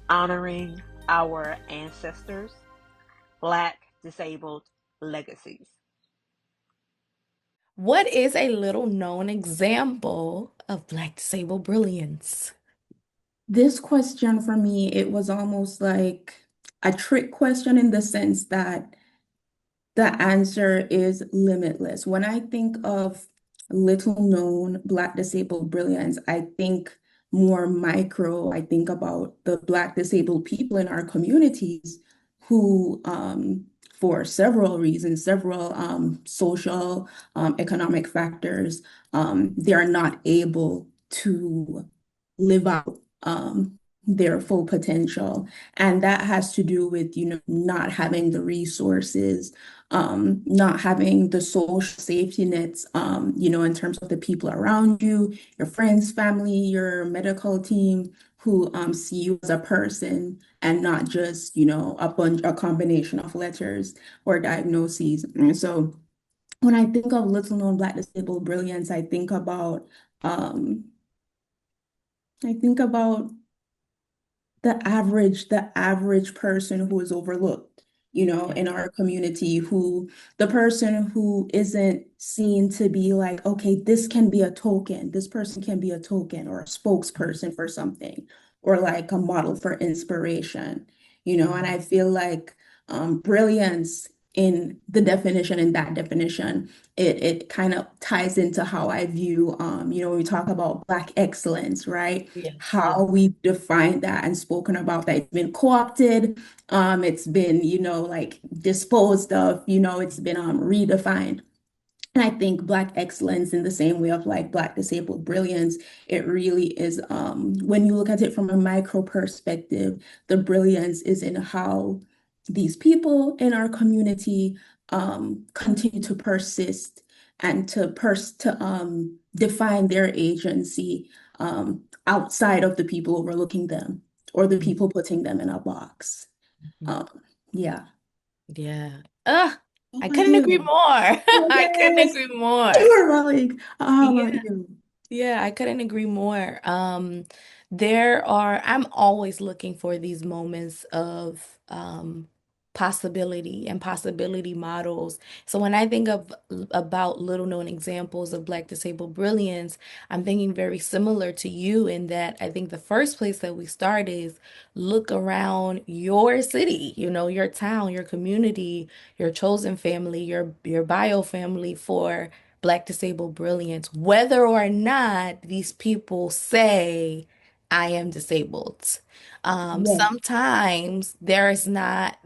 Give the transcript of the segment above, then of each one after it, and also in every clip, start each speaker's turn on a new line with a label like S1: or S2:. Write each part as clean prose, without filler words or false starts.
S1: honoring our ancestors, Black disabled legacies.
S2: What is a little known example of Black disabled brilliance?
S3: This question for me, it was almost like a trick question in the sense that the answer is limitless. When I think of little known Black disabled brilliance, I think more micro. I think about the Black disabled people in our communities who, for several reasons, several social, economic factors, they are not able to live out their full potential. And that has to do with, not having the resources, not having the social safety nets, in terms of the people around you, your friends, family, your medical team who see you as a person and not just, a combination of letters or diagnoses. And so when I think of little known Black disabled brilliance, um, I think about the average person who is overlooked,
S2: Yeah.
S3: in our community, who the person who isn't seen to be like, okay, this can be a token, this person can be a token or a spokesperson for something, or like a model for inspiration, and I feel like brilliance in that definition, it kind of ties into how I view, when we talk about Black excellence, right?
S2: Yeah. Yeah.
S3: How we've defined that and spoken about that. It's been co-opted, it's been, like disposed of, it's been redefined. And I think Black excellence in the same way of like Black disabled brilliance, it really is, when you look at it from a micro perspective, the brilliance is in how these people in our community continue to persist and to define their agency outside of the people overlooking them or the people putting them in a box.
S2: Mhm.
S3: Um, yeah.
S2: Yeah. Ugh,
S3: How
S2: I
S3: about
S2: couldn't agree
S3: you?
S2: more.
S3: Oh,
S2: I couldn't
S3: yes.
S2: agree more.
S3: You're right. How
S2: Yeah.
S3: about you?
S2: Yeah, I couldn't agree more. I'm always looking for these moments of possibility and possibility models. So when I think of about little known examples of Black disabled brilliance, I'm thinking very similar to you in that I think the first place that we start is look around your city, your town, your community, your chosen family, your bio family for Black disabled brilliance, whether or not these people say, I am disabled.
S3: Yes.
S2: Sometimes there is not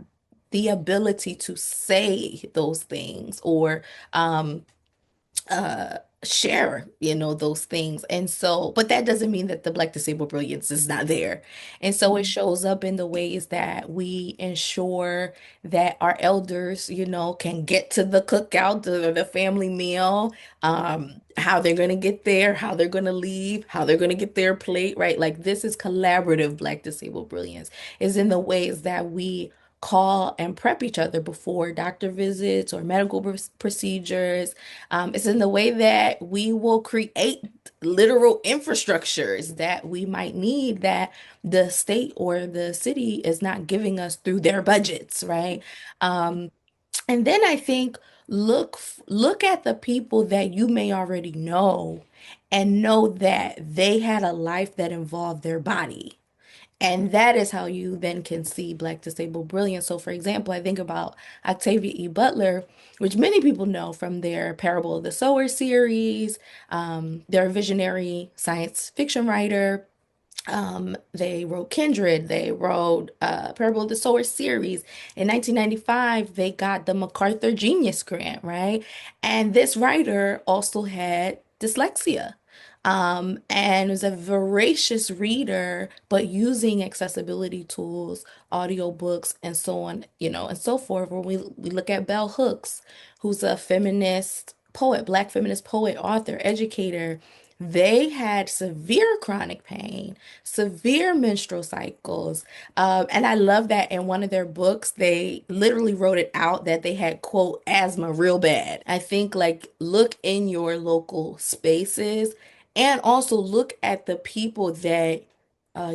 S2: the ability to say those things or um, share, those things. And so, but that doesn't mean that the Black disabled brilliance is not there. And so it shows up in the ways that we ensure that our elders, can get to the cookout, the family meal, how they're going to get there, how they're going to leave, how they're going to get their plate, right? Like this is collaborative Black disabled brilliance, is in the ways that we call and prep each other before doctor visits or medical procedures. It's in the way that we will create literal infrastructures that we might need that the state or the city is not giving us through their budgets, right? Um, and then I think look at the people that you may already know and know that they had a life that involved their body. And that is how you then can see Black disabled brilliance. So, for example, I think about Octavia E. Butler, which many people know from their Parable of the Sower series. They're a visionary science fiction writer. They wrote Kindred. They wrote Parable of the Sower series. In 1995, they got the MacArthur Genius Grant, right? And this writer also had dyslexia. And was a voracious reader, but using accessibility tools, audiobooks, and so on, and so forth. When we look at Bell Hooks, who's a feminist poet, Black feminist poet, author, educator, they had severe chronic pain, severe menstrual cycles. And I love that in one of their books, they literally wrote it out that they had, quote, asthma real bad. I think, like, look in your local spaces and also look at the people that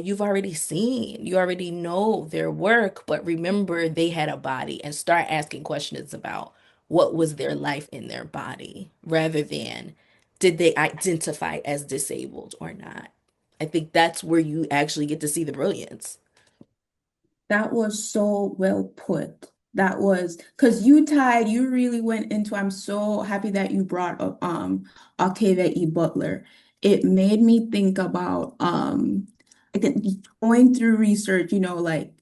S2: you've already seen, you already know their work, but remember they had a body and start asking questions about what was their life in their body rather than did they identify as disabled or not. I think that's where you actually get to see the brilliance.
S3: That was so well put. That was because you really went into, I'm so happy that you brought up Octavia E. Butler. It made me think about again going through research, like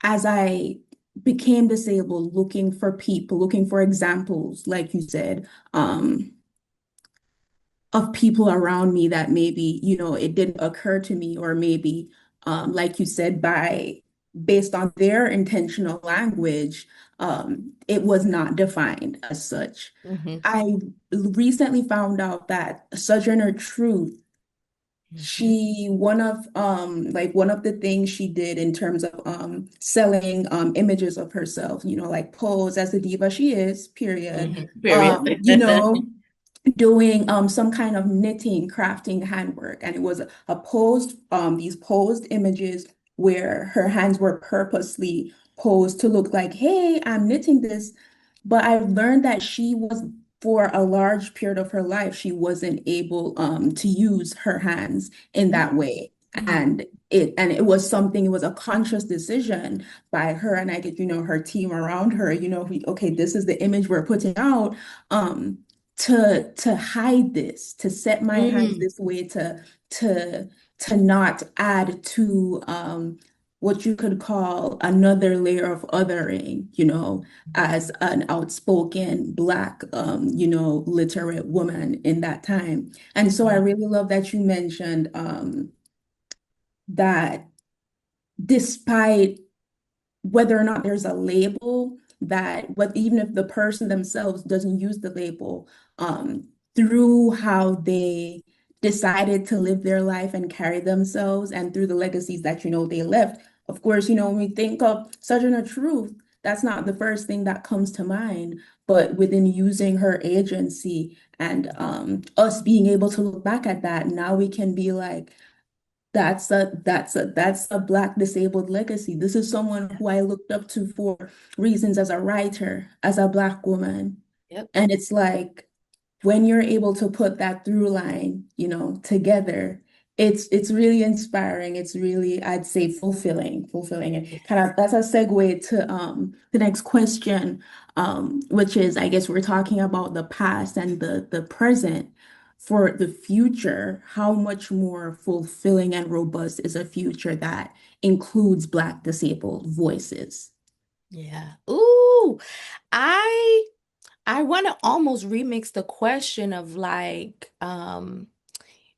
S3: as I became disabled, looking for people, looking for examples, like you said, of people around me that maybe, it didn't occur to me, or maybe, like you said, based on their intentional language, it was not defined as such.
S2: Hmm.
S3: I recently found out that Sojourner Truth,
S2: Hmm.
S3: she one of the things she did in terms of selling images of herself, like pose as the diva she is, period.
S2: Hmm. Period.
S3: Doing some kind of knitting, crafting handwork. And it was a posed, these posed images where her hands were purposely posed to look like, hey, I'm knitting this. But I've learned that she was, for a large period of her life, she wasn't able to use her hands in that way.
S2: Mhm.
S3: And it was something, it was a conscious decision by her, and I get, her team around her, okay, this is the image we're putting out. Um, to hide this, to set my hands
S2: Mm.
S3: this way, to to not add to what you could call another layer of othering, as an outspoken Black, literate woman in that time. And so I
S2: Yeah.
S3: really love that you mentioned that despite whether or not there's a label, that what even if the person themselves doesn't use the label, through how they decided to live their life and carry themselves, and through the legacies that they left. Of course, when we think of Sojourner Truth, that's not the first thing that comes to mind, but within using her agency and us being able to look back at that, now we can be like, that's a Black disabled legacy. This is someone who I looked up to for reasons as a writer, as a Black woman.
S2: Yep.
S3: And it's like when you're able to put that through line, together, it's really inspiring. It's really, I'd say, fulfilling. And kind of that's a segue to the next question, which is, I guess we're talking about the past and the present. For the future, how much more fulfilling and robust is a future that includes Black disabled voices?
S2: Yeah. Ooh, I I want to almost remix the question of like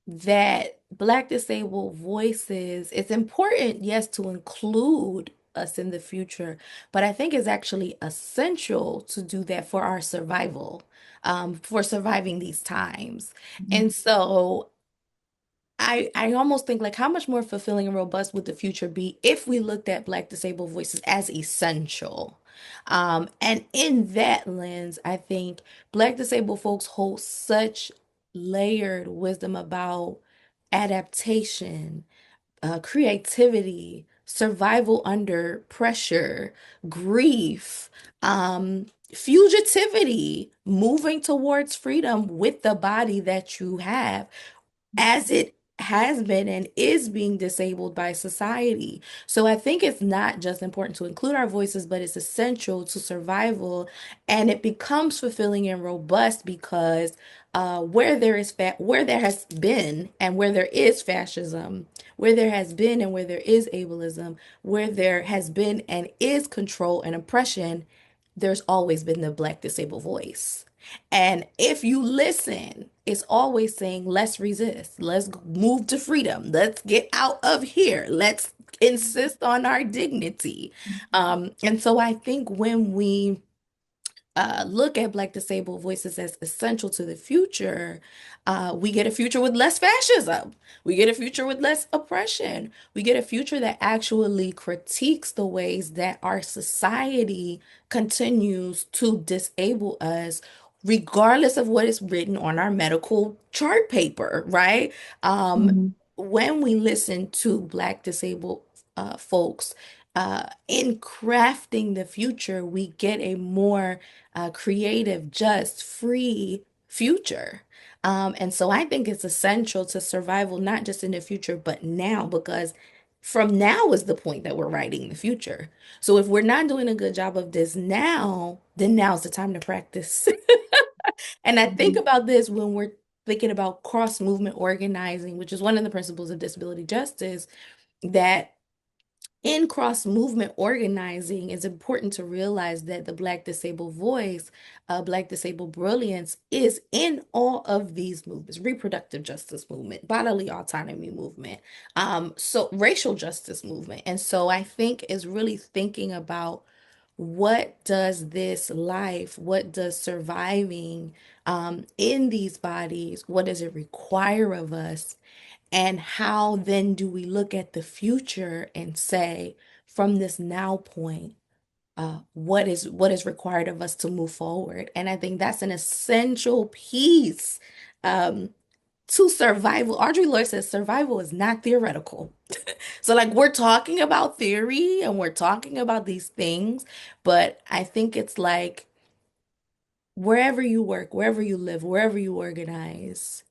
S2: that Black disabled voices, it's important, yes, to include us in the future, but I think it's actually essential to do that for our survival, for surviving these times. And so I almost think like how much more fulfilling and robust would the future be if we looked at Black disabled voices as essential? And in that lens, I think Black disabled folks hold such layered wisdom about adaptation, creativity, survival under pressure, grief, fugitivity, moving towards freedom with the body that you have as it has been and is being disabled by society. So I think it's not just important to include our voices, but it's essential to survival. And it becomes fulfilling and robust because where there has been and where there is fascism, where there has been and where there is ableism, where there has been and is control and oppression, there's always been the Black disabled voice. And if you listen, it's always saying, let's resist, let's move to freedom, let's get out of here, let's insist on our dignity. And so I think when we look at Black disabled voices as essential to the future, we get a future with less fascism. We get a future with less oppression. We get a future that actually critiques the ways that our society continues to disable us, regardless of what is written on our medical chart paper, right? Um,
S3: Mhm.
S2: when we listen to Black disabled folks in crafting the future, we get a more creative, just, free future. And so I think it's essential to survival, not just in the future, but now, because from now is the point that we're writing the future. So if we're not doing a good job of this now, then now's the time to practice. And I think
S3: Mhm.
S2: about this when we're thinking about cross movement organizing, which is one of the principles of disability justice, that in cross movement organizing, it's important to realize that the Black disabled voice, Black disabled brilliance is in all of these movements: reproductive justice movement, bodily autonomy movement, so racial justice movement. And so I think is really thinking about what does this life, what does surviving in these bodies, what does it require of us? And how then do we look at the future and say, from this now point, what is required of us to move forward? And I think that's an essential piece um, to survival. Audre Lorde says survival is not theoretical. So, like, we're talking about theory and we're talking about these things, but I think it's like wherever you work, wherever you live, wherever you organize,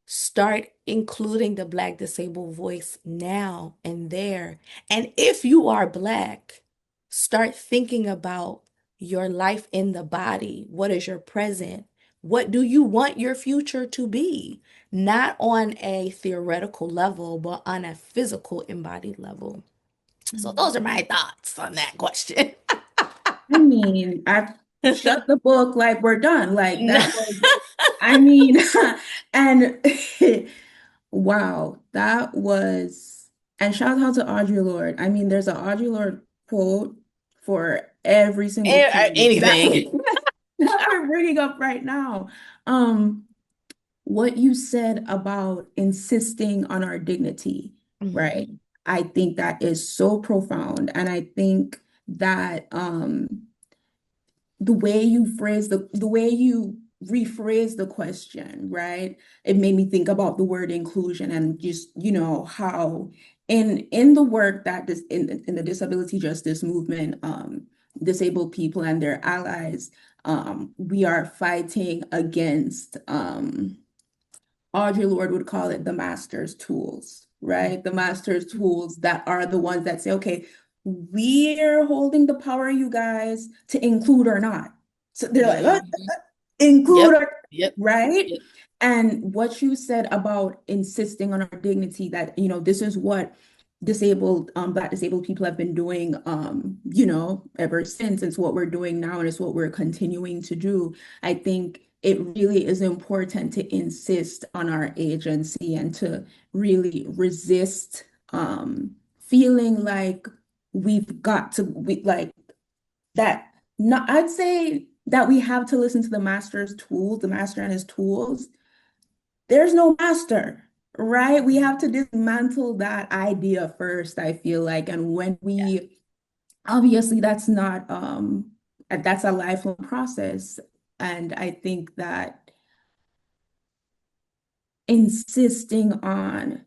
S2: start including the Black disabled voice now and there. And if you are Black, start thinking about your life in the body. What is your present? What do you want your future to be? Not on a theoretical level, but on a physical embodied level. So those are my thoughts on that question.
S3: I mean, I've shut the book like we're done. Like that was, I mean, and wow, that was, and shout out to Audre Lorde. I mean, there's an Audre Lorde quote for every single point that
S2: Anything.
S3: that we're bringing up right now. Um, what you said about insisting on our dignity, right?
S2: Mhm.
S3: I think that is so profound, and I think that the way you rephrase the question, right? It made me think about the word inclusion and just, how in the work that this in the disability justice movement, disabled people and their allies, we are fighting against Audre Lorde would call it the master's tools, right? The master's tools that are the ones that say, okay, we're holding the power, you guys, to include or not. So they're like, "Oh,
S2: Mhm.
S3: include
S2: Yep.
S3: or,"
S2: Yep.
S3: right?
S2: Yep.
S3: And what you said about insisting on our dignity, that, this is what Black disabled people have been doing, ever since. It's what we're doing now, and it's what we're continuing to do. I think it really is important to insist on our agency and to really resist feeling like we've got to like that. Not, I'd say that we have to listen to the master's tools, the master and his tools. There's no master, right? We have to dismantle that idea first, I feel like. And when we, obviously, that's a lifelong process. And I think that insisting on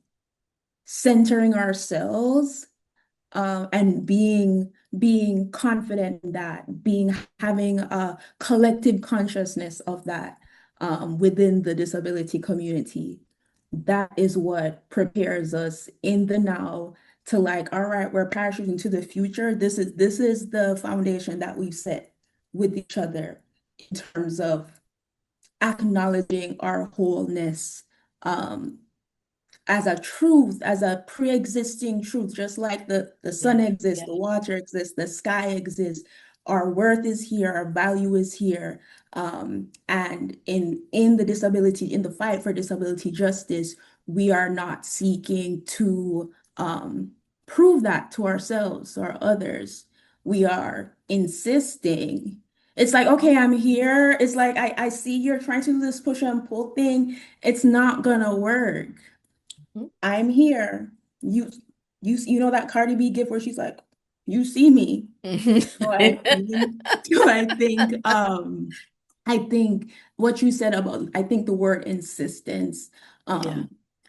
S3: centering ourselves, and being confident in that, having a collective consciousness of that, within the disability community. That is what prepares us in the now to, like, all right, we're parachuting to the future. This is the foundation that we've set with each other in terms of acknowledging our wholeness, um, as a truth, as a pre-existing truth, just like the sun
S2: Yep.
S3: exists,
S2: Yep.
S3: the water exists, the sky exists, our worth is here, our value is here. And in the disability, in the fight for disability justice, we are not seeking to prove that to ourselves or others. We are insisting. It's like, okay, I'm here. It's like I see you're trying to do this push and pull thing. It's not gonna work.
S2: Mhm.
S3: I'm here. You know that Cardi B gift where she's like, you see me. So I think, so I think what you said about, I think the word insistence,
S2: Yeah.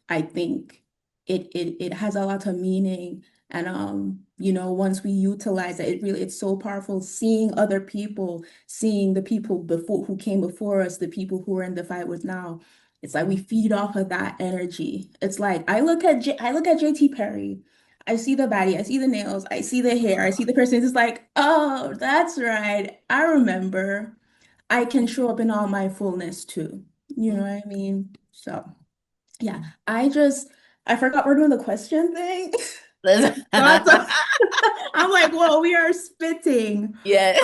S3: I think it has a lot of meaning. And once we utilize it, it's so powerful seeing other people, seeing the people before who came before us, the people who are in the fight with now. It's like we feed off of that energy. It's like I look at JT Perry. I see the body, I see the nails, I see the hair, I see the person. It's like, oh, that's right. I remember. I can show up in all my fullness too. You know what I mean? So yeah, I forgot we're doing the question thing. That's I'm like, well, we are spitting.
S2: Yeah.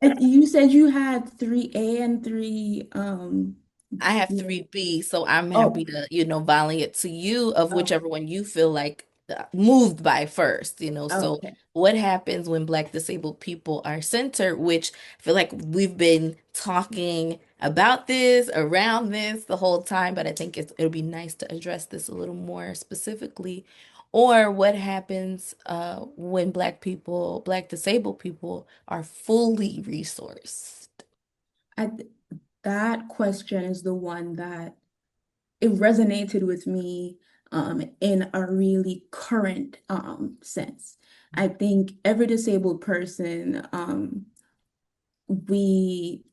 S3: And you said you had 3A and three
S2: I have
S3: B.
S2: 3B, so I'm happy
S3: Oh,
S2: to, volley it to you of
S3: oh,
S2: whichever one you feel like moved by first, So
S3: okay.
S2: what happens when Black disabled people are centered, which I feel like we've been talking about this, around this the whole time, but I think it'll be nice to address this a little more specifically. Or what happens when Black disabled people are fully resourced?
S3: I th That question is the one that it resonated with me in a really current sense. I think every disabled person, we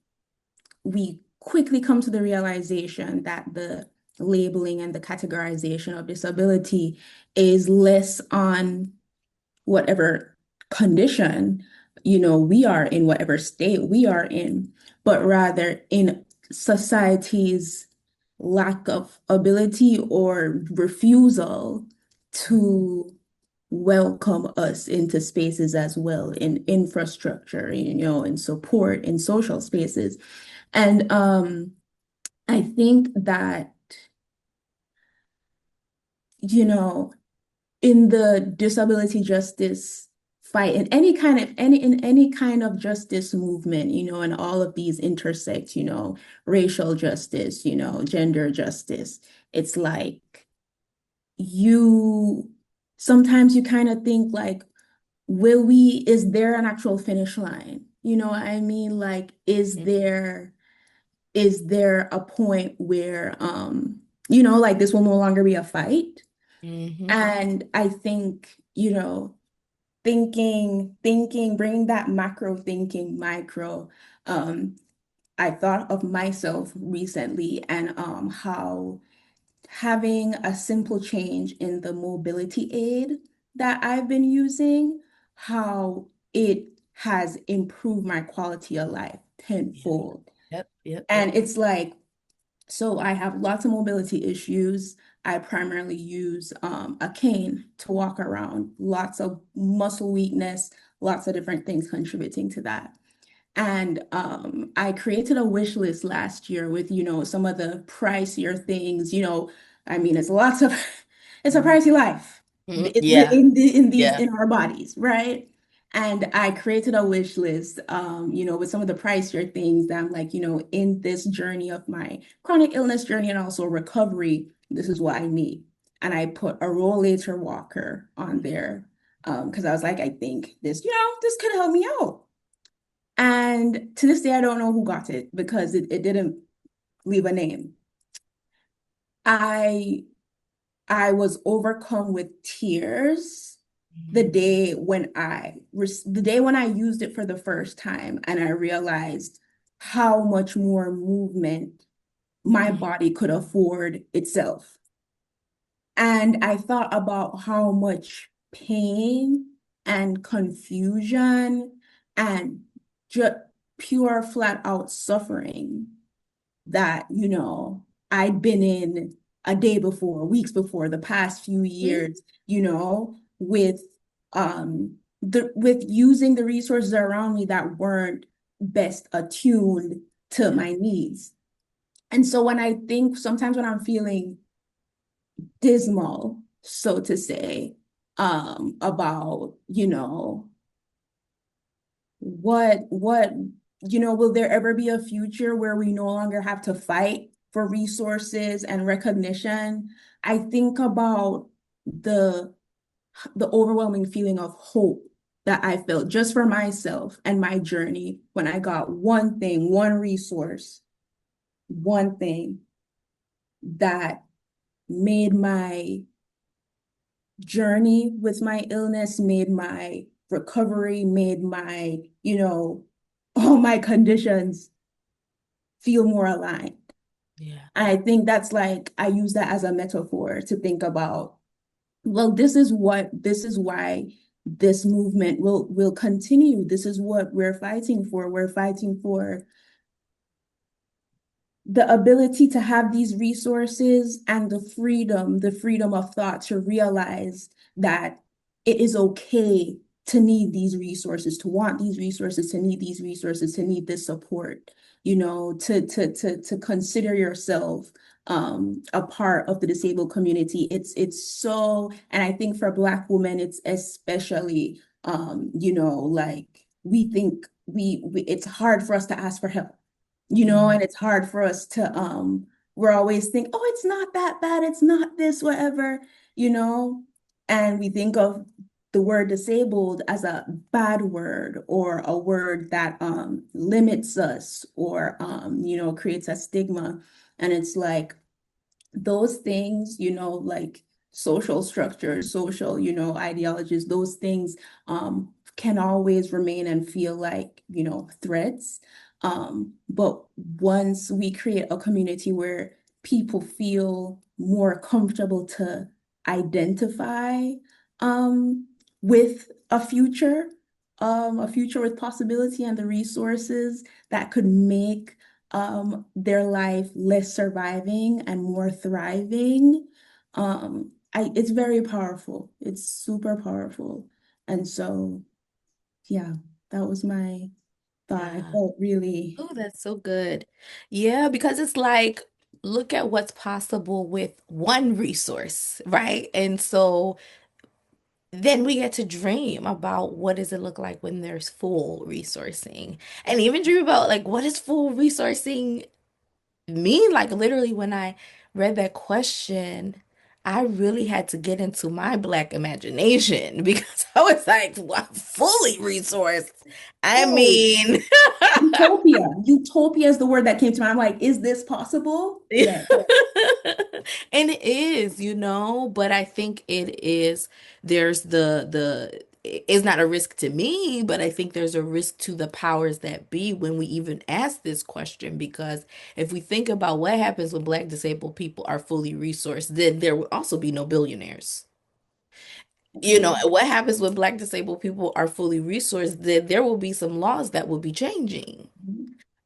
S3: we quickly come to the realization that the labeling and the categorization of disability is less on whatever condition, we are in, whatever state we are in, but rather in society's lack of ability or refusal to welcome us into spaces as well, in infrastructure, in support, in social spaces. And I think that, you know, in the disability justice fight, in any kind of justice movement, and all of these intersect, racial justice, gender justice. It's like you sometimes you kind of think like, is there an actual finish line? You know what I mean? Like, is there a point where like this will no longer be a fight?
S2: Mm-hmm.
S3: And I think, bringing that macro thinking micro, um, I thought of myself recently, and how having a simple change in the mobility aid that I've been using, how it has improved my quality of life
S2: Yep,
S3: tenfold.
S2: yep, yep, yep.
S3: And it's like, so I have lots of mobility issues. I primarily use a cane to walk around, lots of muscle weakness, lots of different things contributing to that. And I created a wish list last year with, some of the pricier things, I mean, it's a pricey life
S2: Mhm. Yeah, yeah.
S3: in our bodies, right? And I created a wish list, with some of the pricier things that I'm like, in this journey of my chronic illness journey and also recovery, this is what I need. And I put a rollator walker on there, because I was like, I think this could help me out. And to this day, I don't know who got it because it didn't leave a name. I I was overcome with tears the day when I used it for the first time, and I realized how much more movement my
S2: Mhm.
S3: body could afford itself. And I thought about how much pain and confusion and just pure flat out suffering that, I'd been in a day before, weeks before, the past few
S2: Mhm.
S3: years, with with using the resources around me that weren't best attuned to
S2: Yep.
S3: my needs. And so sometimes when I'm feeling dismal, so to say, about, what will there ever be a future where we no longer have to fight for resources and recognition? I think about the the overwhelming feeling of hope that I felt just for myself and my journey when I got one thing, one resource, one thing that made my journey with my illness made my recovery, made my, all my conditions feel more aligned.
S2: Yeah.
S3: And I think that's like, I use that as a metaphor to think about, well, this is why this movement will continue. This is what we're fighting for. We're fighting for the ability to have these resources and the freedom of thought to realize that it is okay to need these resources, to want these resources, to need these resources, to need this support, to consider yourself a part of the disabled community. It's so, and I think for Black women, it's especially like we think we it's hard for us to ask for help, and it's hard for us to we're always think, oh, it's not that bad, it's not this, whatever, you know, and we think of the word disabled as a bad word or a word that limits us or creates a stigma. And it's like those things, like social structures, social, ideologies, those things can always remain and feel like, threats. But once we create a community where people feel more comfortable to identify um, with a future with possibility and the resources that could make their life less surviving and more thriving. It's very powerful. It's super powerful. And so, yeah, that was my thought. I
S2: Yeah.
S3: felt really,
S2: Oh, that's so good. Yeah, because it's like, look at what's possible with one resource, right? And so then we get to dream about what does it look like when there's full resourcing, and even dream about like what does full resourcing mean? Like literally when I read that question, I really had to get into my Black imagination because I was like, well, fully resourced. I
S3: oh,
S2: mean,
S3: utopia. Utopia is the word that came to mind. I'm like, is this possible? Yeah.
S2: and it is, but I think it is, there's it's not a risk to me, but I think there's a risk to the powers that be when we even ask this question, because if we think about what happens when Black disabled people are fully resourced, then there will also be no billionaires. What happens when Black disabled people are fully resourced, then there will be some laws that will be changing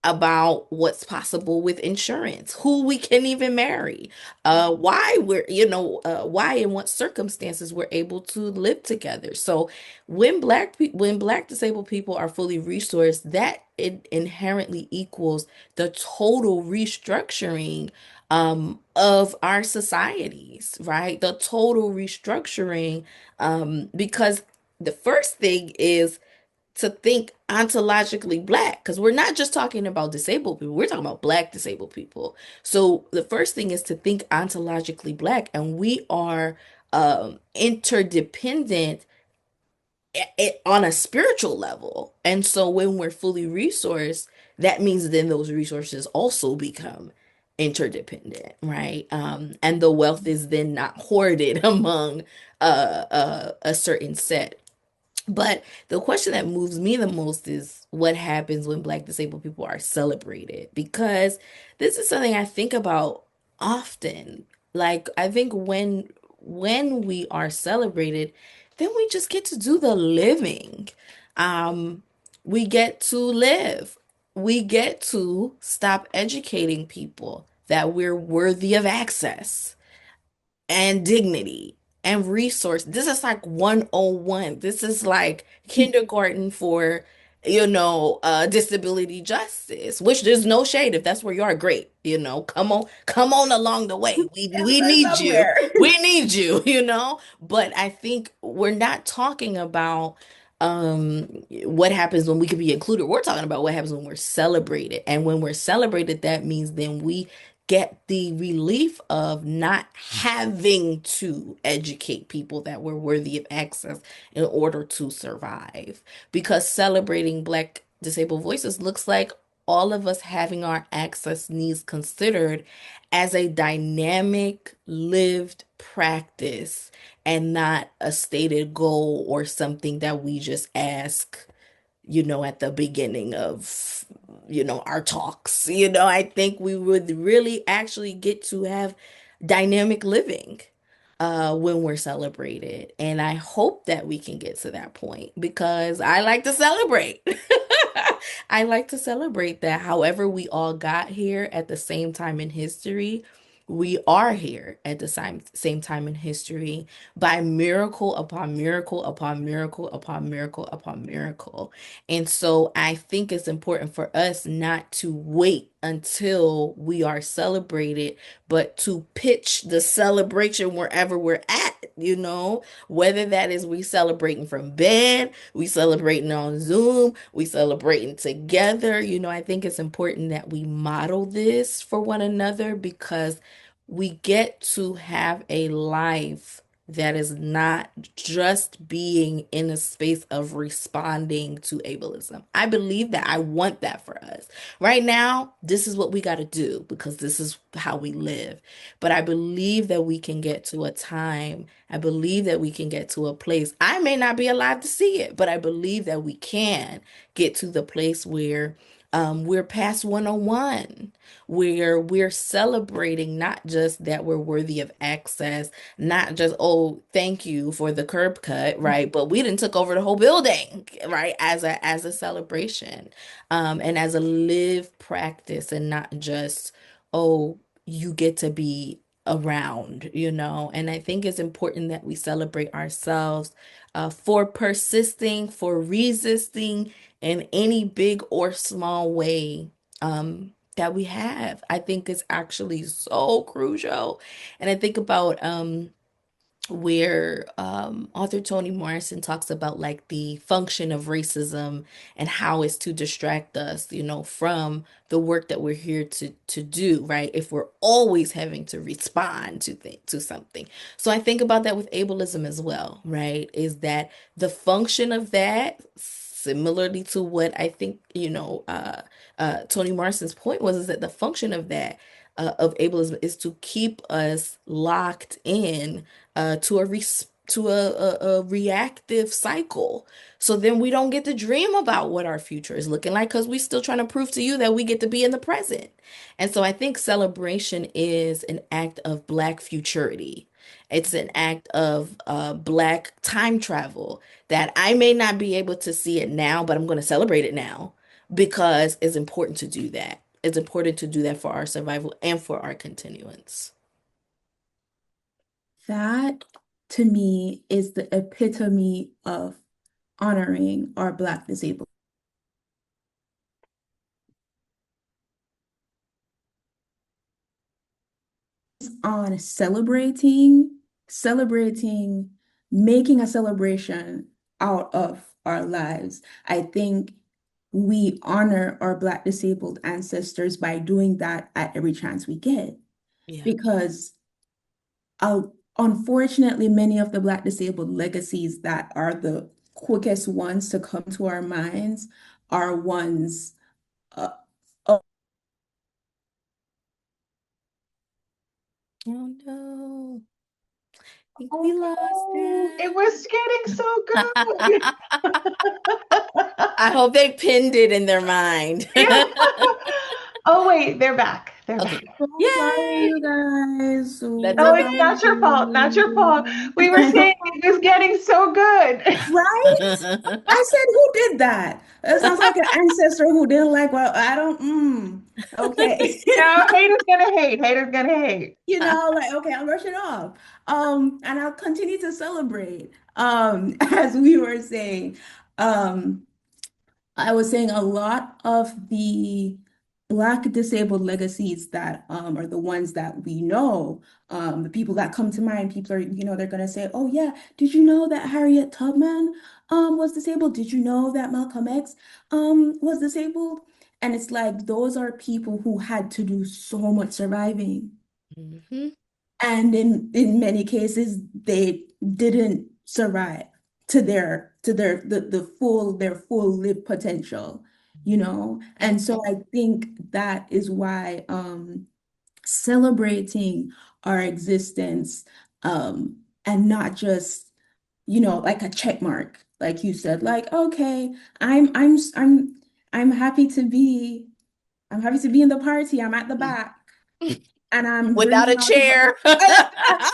S2: about what's possible with insurance, who we can even marry, why why and what circumstances we're able to live together. So when Black disabled people are fully resourced, that it inherently equals the total restructuring of our societies, right? The total restructuring, because the first thing is to think ontologically Black, because we're not just talking about disabled people, we're talking about Black disabled people. So the first thing is to think ontologically Black, and we are interdependent on a spiritual level. And so when we're fully resourced, that means then those resources also become interdependent, right? And the wealth is then not hoarded among a certain set. But the question that moves me the most is what happens when Black disabled people are celebrated? Because this is something I think about often. Like I think when we are celebrated, then we just get to do the living. Um, we get to live. We get to stop educating people that we're worthy of access and dignity and resource. This is like 101. This is like kindergarten for, disability justice, which there's no shade. If that's where you are, great. Come on along the way. We
S3: Start
S2: need you.
S3: somewhere.
S2: We need you, But I think we're not talking about what happens when we can be included. We're talking about what happens when we're celebrated. And when we're celebrated, that means then we get the relief of not having to educate people that we're worthy of access in order to survive. Because celebrating Black disabled voices looks like all of us having our access needs considered as a dynamic lived practice and not a stated goal or something that we just ask, at the beginning of, our talks. I think we would really actually get to have dynamic living when we're celebrated. And I hope that we can get to that point because I like to celebrate. I like to celebrate that however we all got here at the same time in history, we are here at the same time in history by miracle upon miracle upon miracle upon miracle upon miracle. And so I think it's important for us not to wait until we are celebrated, but to pitch the celebration wherever we're at, whether that is we celebrating from bed, we celebrating on Zoom, we celebrating together. I think it's important that we model this for one another because we get to have a life that is not just being in a space of responding to ableism. I believe that. I want that for us. Right now, this is what we got to do because this is how we live. But I believe that we can get to a time, I believe that we can get to a place. I may not be alive to see it, but I believe that we can get to the place where we're past 101, where we're celebrating not just that we're worthy of access, not just, oh, thank you for the curb cut, right? But we didn't took over the whole building, right? As a celebration, and as a live practice, and not just, oh, you get to be around, And I think it's important that we celebrate ourselves for persisting, for resisting in any big or small way that we have. I think it's actually so crucial. And I think about where author Toni Morrison talks about like the function of racism and how it's to distract us, from the work that we're here to do, right? If we're always having to respond to something. So I think about that with ableism as well, right? Is that the function of that, similarly to what I think, Toni Morrison's point was, is that the function of that of ableism is to keep us locked in to a reactive cycle. So then we don't get to dream about what our future is looking like because we're still trying to prove to you that we get to be in the present. And so I think celebration is an act of Black futurity. It's an act of Black time travel that I may not be able to see it now, but I'm going to celebrate it now because it's important to do that. It's important to do that for our survival and for our continuance.
S3: That to me is the epitome of honoring our Black disabled on celebrating, making a celebration out of our lives. I think we honor our Black disabled ancestors by doing that at every chance we get.
S2: Yeah.
S3: Because uh, unfortunately, many of the Black disabled legacies that are the quickest ones to come to our minds are ones uh, of
S2: Oh no. I think we lost
S1: Oh,
S2: them.
S1: it was getting so good.
S2: I hope they pinned it in their mind.
S1: Yeah. Oh, wait, they're back. They're back.
S2: Okay.
S3: so sorry,
S2: Yay!
S3: you guys. So
S2: That's
S1: Oh,
S3: sorry.
S1: it's
S2: okay.
S1: not your fault. Not your fault. We were saying it was getting so good.
S3: Right? I said, who did that? It sounds like an ancestor who didn't like, well, I don't, okay.
S1: No, haters gonna hate. Haters gonna hate.
S3: Like, okay, I'll brush it off. And I'll continue to celebrate. As we were saying. Um, I was saying a lot of the Black disabled legacies that are the ones that we know, the people that come to mind, people are, they're gonna say, oh yeah, did you know that Harriet Tubman was disabled? Did you know that Malcolm X was disabled? And it's like those are people who had to do so much surviving.
S2: Hmm.
S3: And in many cases, they didn't survive to their the full their full live potential. you know? And
S2: Mhm.
S3: so I think that is why celebrating our existence, and not just, like a check mark, like you said, like, okay, I'm I'm I'm I'm happy to be I'm happy to be in the party. I'm at the back and I'm
S2: Without
S3: drinking
S2: a
S3: all this.
S2: chair.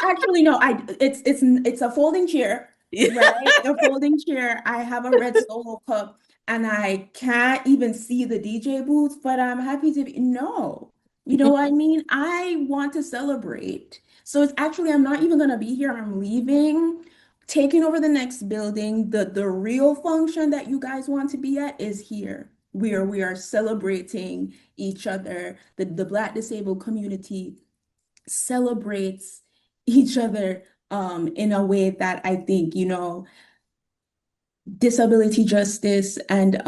S3: Actually, no, it's a folding chair, right? A folding chair. I have a red solo cup and I can't even see the DJ booth, but I'm happy to be. No, you know what I mean? I want to celebrate. So it's actually, I'm not even gonna be here. I'm leaving, taking over the next building. The real function that you guys want to be at is here. We are celebrating each other, the Black disabled community celebrates each other in a way that I think, disability justice and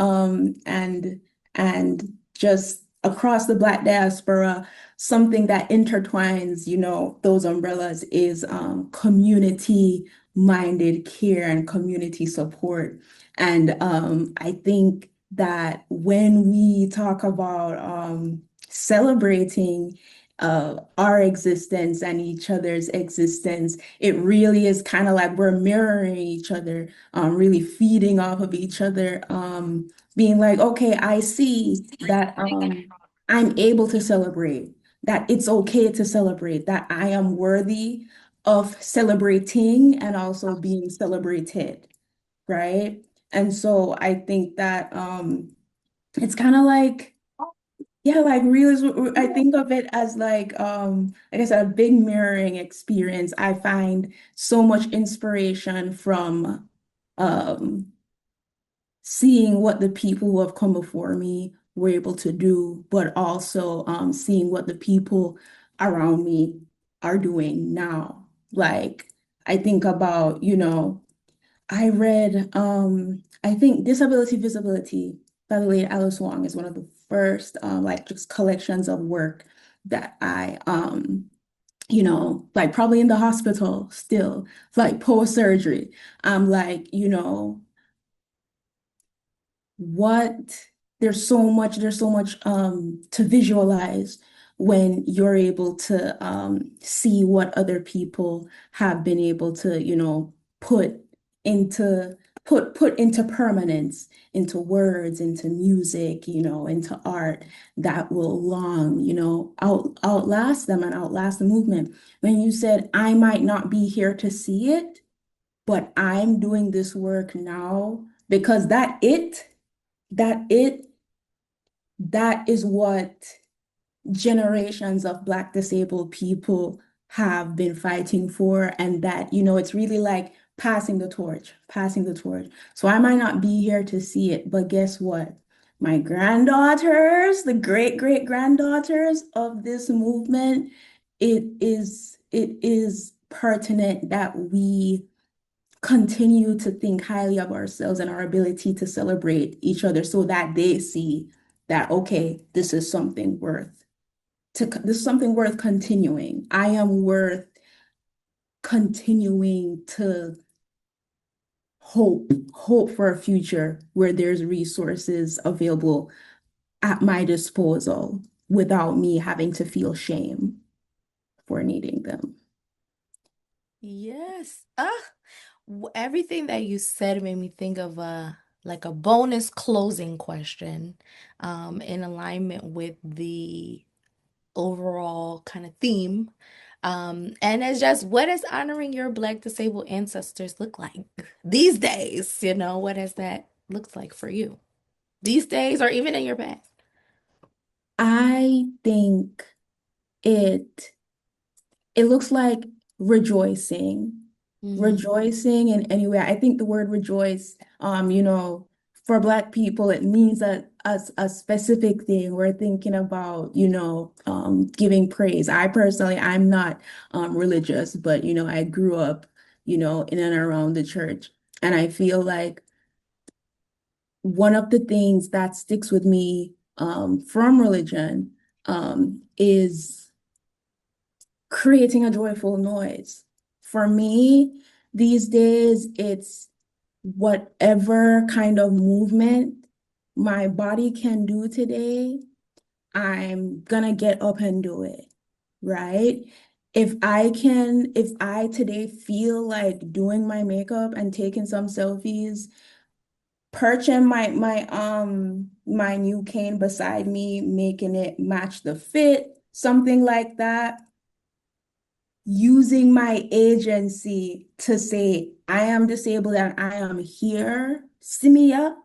S3: just across the Black diaspora, something that intertwines, those umbrellas is community minded care and community support. And I think that when we talk about celebrating our existence and each other's existence, it really is kind of like we're mirroring each other, really feeding off of each other, being like, okay, I see that I'm able to celebrate, that it's okay to celebrate, that I am worthy of celebrating and also being celebrated, right? And so I think that it's kind of like, yeah, like real I think of it as like I said, a big mirroring experience. I find so much inspiration from um seeing what the people who have come before me were able to do, but also seeing what the people around me are doing now. Like I think about, I read I think Disability Visibility by the late Alice Wong is one of the first like just collections of work that I like probably in the hospital still, like post surgery. I'm like, what there's so much to visualize when you're able to see what other people have been able to put into put into permanence, into words, into music, into art that will long outlast them and outlast the movement. When you said I might not be here to see it, but I'm doing this work now because that that is what generations of Black disabled people have been fighting for, and that it's really like passing the torch. So I might not be here to see it, but guess what? My granddaughters, the great great granddaughters of this movement, it is pertinent that we continue to think highly of ourselves and our ability to celebrate each other so that they see that, okay, this is something worth continuing. I am worth continuing to hope for a future where there's resources available at my disposal without me having to feel shame for needing them.
S2: Yes. Everything that you said made me think of like a bonus closing question in alignment with the overall kind of theme. And it's just what does honoring your Black disabled ancestors look like these days? What has that looks like for you these days or even in your past?
S3: I think it it looks like rejoicing,
S2: Mm.
S3: rejoicing in any way. I think the word rejoice, for Black people, it means a specific thing. We're thinking about, giving praise. I'm not religious, but I grew up, in and around the church. And I feel like one of the things that sticks with me from religion is creating a joyful noise. For me, these days, it's whatever kind of movement my body can do today, I'm gonna get up and do it, right? If I today feel like doing my makeup and taking some selfies, perching my new cane beside me, making it match the fit, something like that, using my agency to say, I am disabled and I am here, see me up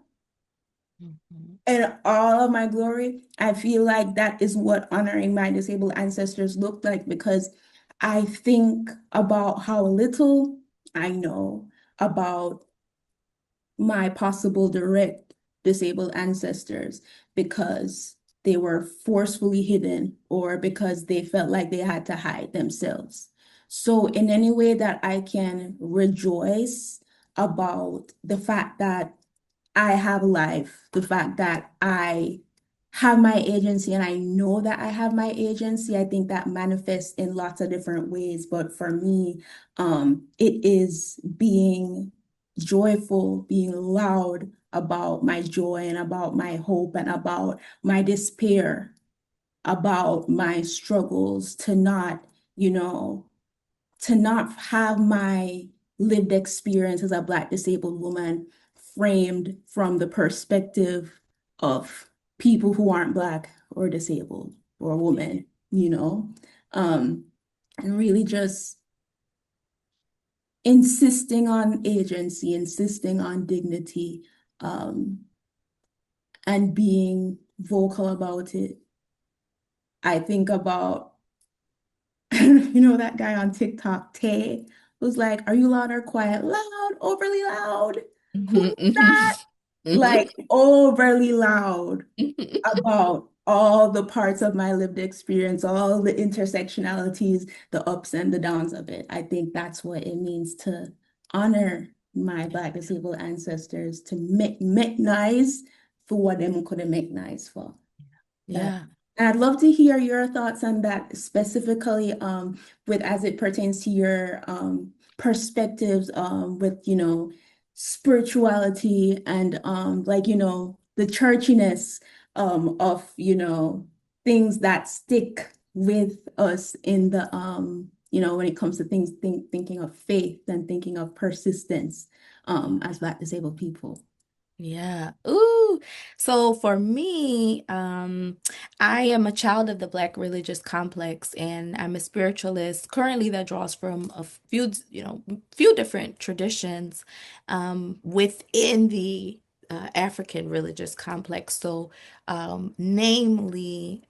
S2: Mhm.
S3: in all of my glory. I feel like that is what honoring my disabled ancestors looked like because I think about how little I know about my possible direct disabled ancestors because they were forcefully hidden or because they felt like they had to hide themselves. So, in any way that I can rejoice about the fact that I have life, the fact that I have my agency and I know that I have my agency, I think that manifests in lots of different ways. But for me, it is being joyful, being loud about my joy and about my hope and about my despair, about my struggles to not, you know, to not have my lived experience as a Black disabled woman framed from the perspective of people who aren't Black or disabled or women, you know, um, and really just insisting on agency, insisting on dignity, um, and being vocal about it. I think about, that guy on TikTok, Tay, was like, are you loud or quiet? Loud, overly loud. Who's
S2: Mhm, mhm,
S3: that?
S2: mhm,
S3: Like overly loud about all the parts of my lived experience, all the intersectionalities, the ups and the downs of it. I think that's what it means to honor my Black disabled ancestors, to make nice for what them couldn't make nice for. Uh,
S2: Yeah.
S3: I'd love to hear your thoughts on that specifically, with as it pertains to your perspectives, with spirituality and like the churchiness of things that stick with us in the when it comes to things thinking of faith and thinking of persistence as Black disabled people.
S2: Yeah. Ooh. So for me, I am a child of the Black religious complex, and I'm a spiritualist currently that draws from a few different traditions, within the African religious complex. So, namely,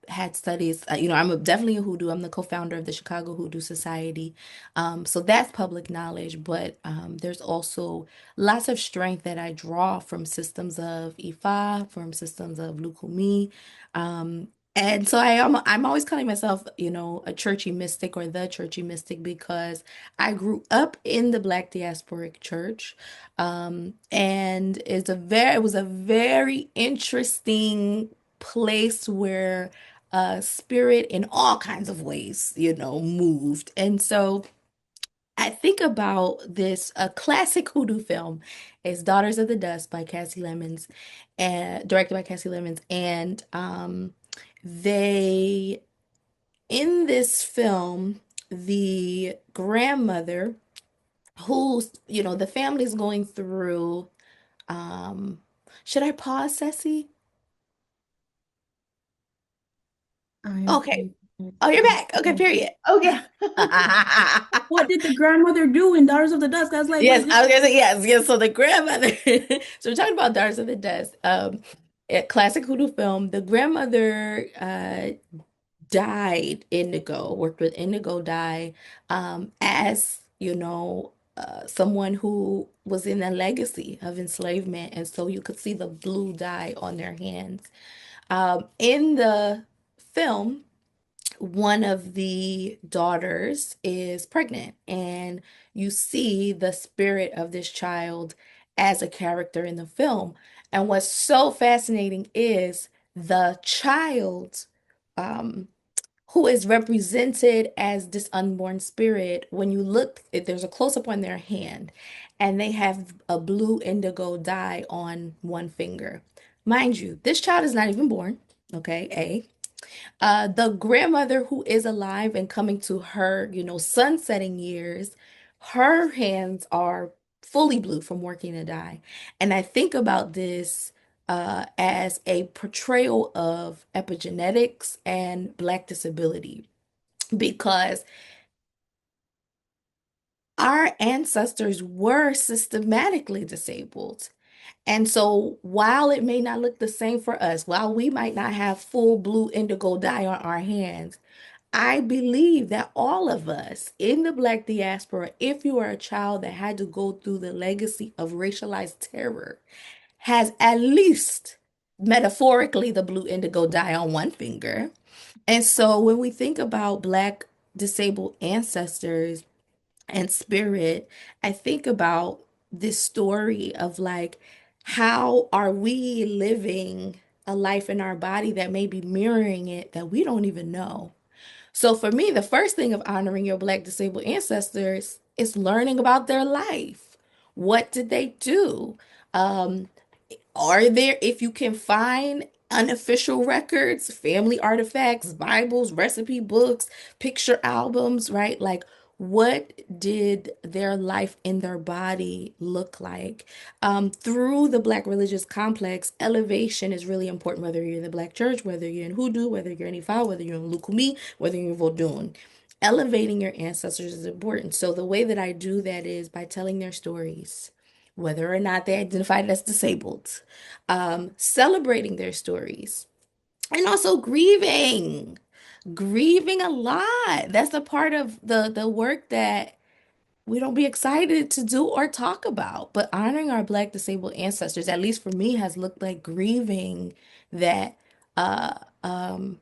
S2: had studies. Definitely a hoodoo. I'm the co-founder of the Chicago Hoodoo Society. So that's public knowledge, but there's also lots of strength that I draw from systems of Ifa, from systems of Lukumi. And so I'm always calling myself, a churchy mystic or the churchy mystic because I grew up in the Black diasporic church. And it was a very interesting place where spirit in all kinds of ways, moved. And so I think about this a classic hoodoo film is Daughters of the Dust by Cassie Lemons and directed by Cassie Lemons, and they in this film the grandmother who's the family's going through um should I pause, Ceci?
S3: I'm
S2: Okay. Oh, you're back. Okay, period.
S1: Okay.
S3: What did the grandmother do in Daughters of the Dusk? I was like,
S2: Yes,
S3: wait, this.
S2: I was gonna say yes, yes. So the grandmother. So we're talking about Daughters of the Dust, a classic hoodoo film. The grandmother died indigo, worked with indigo dye, as someone who was in a legacy of enslavement, and so you could see the blue dye on their hands. In the film, one of the daughters is pregnant, and you see the spirit of this child as a character in the film. And what's so fascinating is the child, um, who is represented as this unborn spirit. When you look, there's a close up on their hand, and they have a blue indigo dye on one finger. Mind you, this child is not even born. Okay, A. The grandmother who is alive and coming to her, sunsetting years, her hands are fully blue from working the dye. And I think about this as a portrayal of epigenetics and Black disability because our ancestors were systematically disabled. And so while it may not look the same for us, while we might not have full blue indigo dye on our hands, I believe that all of us in the Black diaspora, if you are a child that had to go through the legacy of racialized terror, has at least metaphorically the blue indigo dye on one finger. And so when we think about Black disabled ancestors and spirit, I think about this story of like, how are we living a life in our body that may be mirroring it that we don't even know? So for me, the first thing of honoring your Black disabled ancestors is learning about their life. What did they do? Um, are there, if you can find unofficial records, family artifacts, Bibles, recipe books, picture albums, right? Like, what did their life in their body look like? Through the Black religious complex, elevation is really important, whether you're in the Black church, whether you're in Hoodoo, whether you're in Ifa, whether you're in Lukumi, whether you're in Vodun. Elevating your ancestors is important. So the way that I do that is by telling their stories, whether or not they identified as disabled, celebrating their stories, and also grieving a lot. That's a part of the work that we don't be excited to do or talk about. But honoring our Black disabled ancestors, at least for me, has looked like grieving that uh um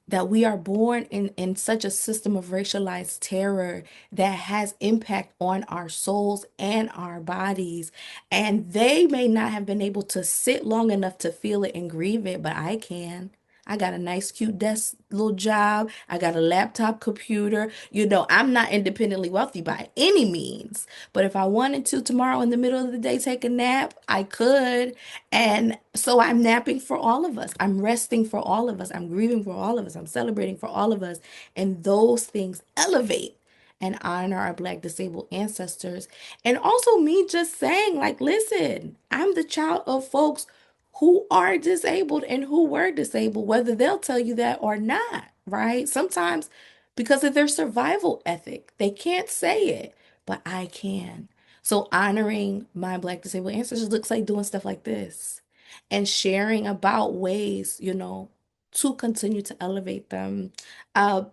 S2: that we are born in such a system of racialized terror that has impact on our souls and our bodies. And they may not have been able to sit long enough to feel it and grieve it, but I can. I got a nice, cute desk, little job. I got a laptop computer. I'm not independently wealthy by any means. But if I wanted to tomorrow in the middle of the day take a nap, I could. And so I'm napping for all of us. I'm resting for all of us. I'm grieving for all of us. I'm celebrating for all of us. And those things elevate and honor our Black disabled ancestors. And also me just saying, like, listen, I'm the child of folks who are disabled and who were disabled, whether they'll tell you that or not, right? Sometimes because of their survival ethic, they can't say it, but I can. So honoring my Black disabled ancestors looks like doing stuff like this and sharing about ways, to continue to elevate them. Uh,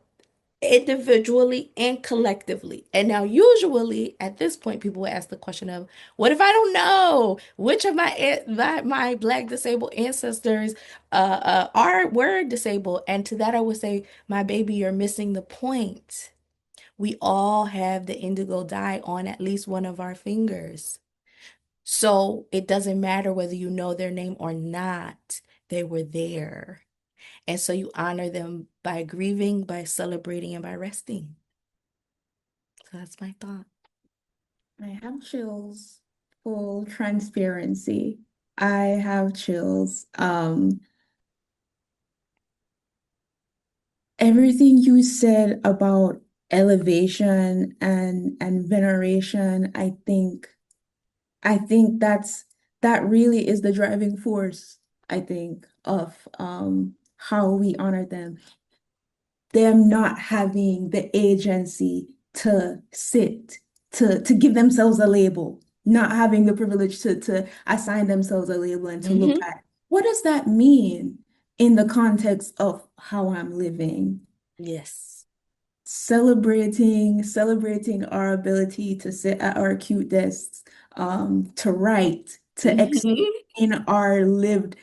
S2: Individually and collectively. And now, usually at this point, people will ask the question of, what if I don't know which of my Black disabled ancestors were disabled? And to that, I would say, my baby, you're missing the point. We all have the indigo dye on at least one of our fingers. So it doesn't matter whether you know their name or not, they were there. And so you honor them by grieving, by celebrating, and by resting. So that's my thought.
S3: I have chills, full transparency. I have chills. Everything you said about elevation and veneration, I think that really is the driving force, I think, of how we honor them. Them not having the agency to sit, to give themselves a label, not having the privilege to assign themselves a label and to look
S2: Hmm.
S3: at what does that mean in the context of how I'm living.
S2: Yes.
S3: Celebrating our ability to sit at our cute desks, to write, to
S2: Hmm.
S3: explain our lived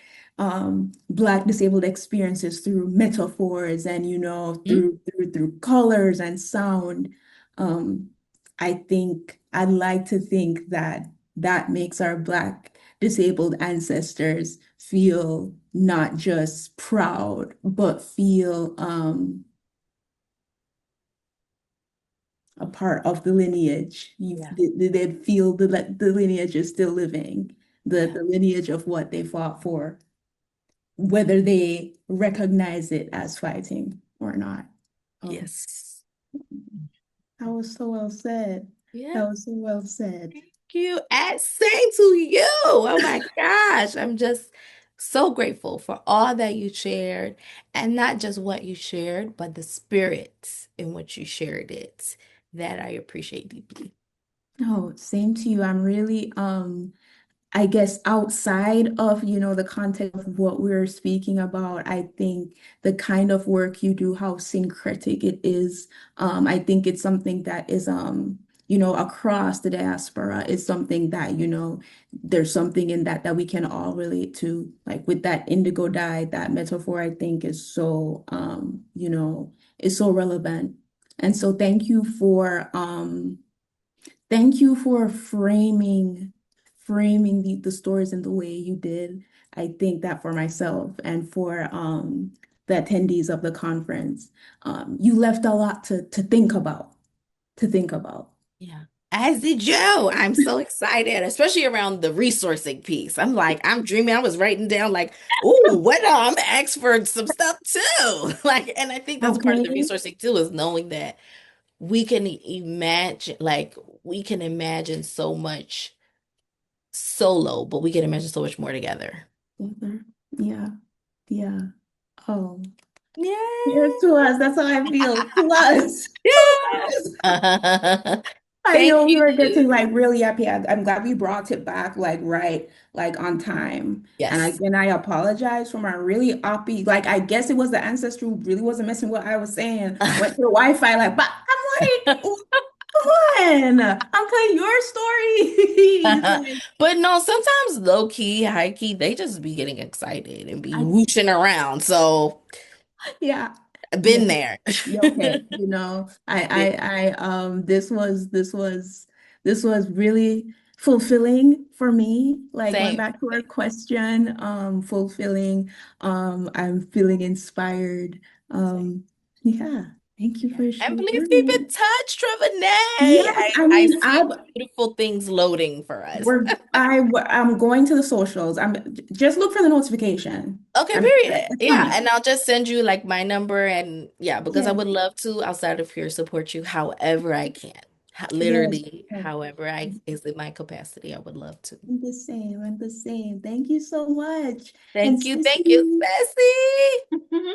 S3: Black disabled experiences through metaphors and through colors and sound. Um, I think I'd like to think that that makes our Black disabled ancestors feel not just proud, but feel a part of the lineage.
S2: Yeah.
S3: They feel the lineage is still living,
S2: Yeah.
S3: the lineage of what they fought for, whether they recognize it as fighting or not. Oh,
S2: Yes.
S3: that was so well said.
S2: Yeah.
S3: That was so well said.
S2: Thank you. And same to you. Oh my gosh. I'm just so grateful for all that you shared, and not just what you shared, but the spirit in which you shared it that I appreciate deeply.
S3: No, same to you. I'm really I guess outside of, the context of what we're speaking about, I think the kind of work you do, how syncretic it is, I think it's something that is, across the diaspora. It's something that, there's something in that we can all relate to. Like with that indigo dye, that metaphor, I think is so relevant. And so thank you for framing the stories in the way you did. I think that for myself and for the attendees of the conference, you left a lot to think about, to think about.
S2: Yeah. As did Joe. I'm so excited, especially around the resourcing piece. I'm like, I'm dreaming. I was writing down like, ooh, what I'm gonna ask for some stuff too. Like, and I think that's part of the
S3: Okay.
S2: resourcing too, is knowing that we can imagine, like, we can imagine so much solo, but we can imagine so much more together.
S3: Mhm. Yeah, yeah. Oh,
S2: Yeah.
S3: here's to us. That's how I feel. To us. To us.
S2: Yeah.
S3: I
S2: Thank
S3: know we were getting
S2: you.
S3: like really happy. I'm glad we brought it back like right, like on time. And
S2: Yes.
S3: I apologize for my really uppy, like I guess it was the ancestor who really wasn't missing what I was saying. Went to the Wi-Fi like, but I'm like, come on, I'm telling your stories. Like,
S2: But no, sometimes low key, high key, they just be getting excited and be
S3: I
S2: whooshing around. So
S3: yeah,
S2: I've
S3: yeah.
S2: been there.
S3: Yeah, okay,
S2: Been
S3: this was really fulfilling for me. Like going
S2: same.
S3: back to our question, fulfilling. I'm feeling inspired.
S2: Same.
S3: Um, yeah, thank you
S2: Yeah.
S3: for
S2: And please keep in
S3: sharing.
S2: touch, Trevonae.
S3: Yes,
S2: I see beautiful things loading for us.
S3: I'm going to the socials. Just look for the notification.
S2: Okay,
S3: I'm
S2: period.
S3: It's
S2: Yeah,
S3: coming.
S2: and I'll just send you like my number, and yeah, because I
S3: Yes,
S2: would love to, outside of here, support you however I can.
S3: yes,
S2: Literally,
S3: yes.
S2: however I is in my capacity, I would love to.
S3: I'm the same. I'm the same. Thank you so much. And
S2: Thank you,
S3: Sissy,
S2: Bessie.